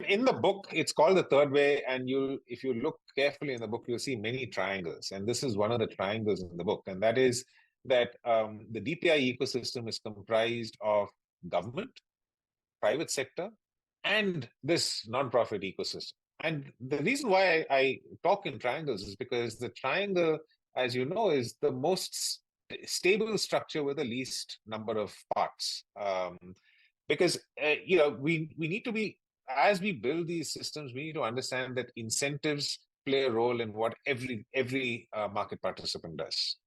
In the book, it's called The Third Way, and if you look carefully in the book, you'll see many triangles, and this is one of the triangles in the book, and that is that the DPI ecosystem is comprised of government, private sector, and this non-profit ecosystem. And the reason why I talk in triangles is because the triangle, as you know, is the most stable structure with the least number of parts. Because we need to be, as we build these systems, we need to understand that incentives play a role in what every market participant does.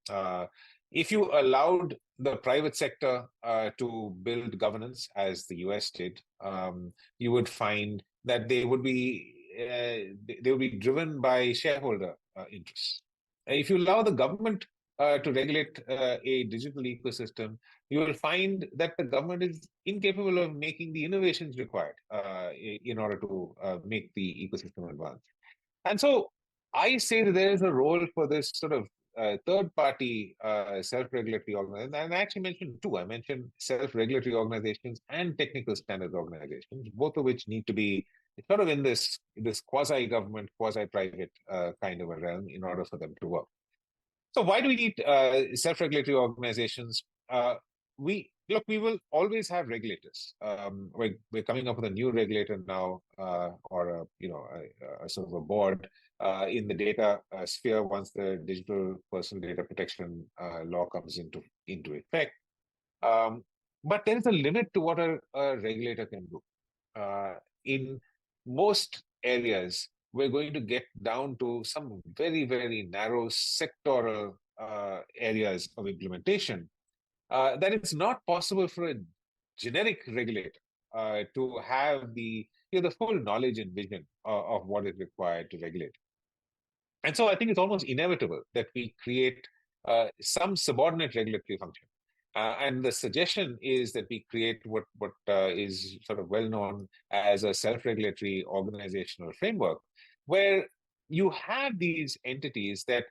If you allowed the private sector to build governance, as the US did, you would find that they would be driven by shareholder interests. If you allow the government to regulate a digital ecosystem, you will find that the government is incapable of making the innovations required in order to make the ecosystem advance. And so I say that there is a role for this sort of third-party self-regulatory organization. And I actually mentioned two. I mentioned self-regulatory organizations and technical standards organizations, both of which need to be sort of in this quasi-government, quasi-private kind of a realm in order for them to work. So why do we need self-regulatory organizations? We will always have regulators. We're coming up with a new regulator now, or a sort of a board in the data sphere once the digital personal data protection law comes into effect. But there is a limit to what a regulator can do. In most areas, we're going to get down to some very, very narrow sectoral areas of implementation, that it's not possible for a generic regulator to have the full knowledge and vision of what is required to regulate. And so I think it's almost inevitable that we create some subordinate regulatory function. And the suggestion is that we create what is sort of well known as a self-regulatory organizational framework, where you have these entities that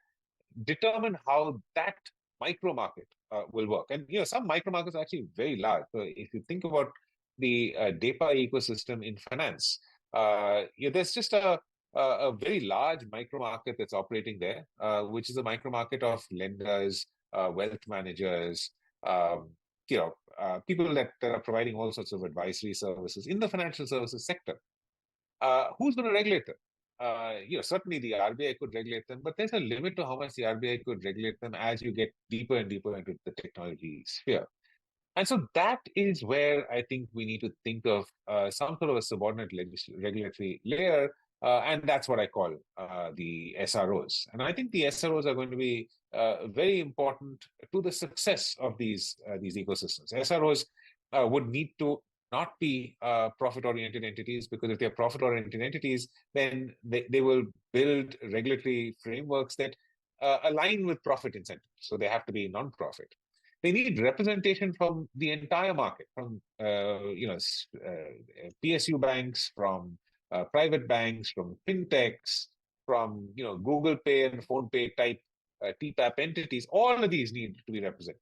determine how that micro market will work. And some micro markets are actually very large. So if you think about the DPI ecosystem in finance, there's just a very large micro market that's operating there, which is a micro market of lenders, wealth managers, people that are providing all sorts of advisory services in the financial services sector. Who's going to regulate them? Certainly the RBI could regulate them, but there's a limit to how much the RBI could regulate them as you get deeper and deeper into the technology sphere. And so that is where I think we need to think of some sort of a subordinate regulatory layer, and that's what I call the SROs. And I think the SROs are going to be very important to the success of these ecosystems. SROs would need to not be profit-oriented entities, because if they're profit-oriented entities, then they will build regulatory frameworks that align with profit incentives. So they have to be non-profit. They need representation from the entire market, from PSU banks, from private banks, from fintechs, from Google Pay and Phone Pay type TPAP entities. All of these need to be represented.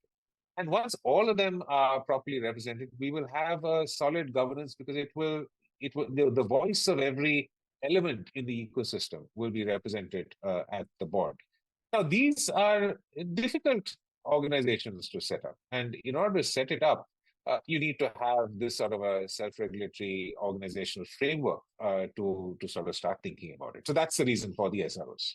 And once all of them are properly represented, we will have a solid governance, because the voice of every element in the ecosystem will be represented at the board. Now, these are difficult organizations to set up. And in order to set it up, you need to have this sort of a self-regulatory organizational framework to sort of start thinking about it. So that's the reason for the SROs.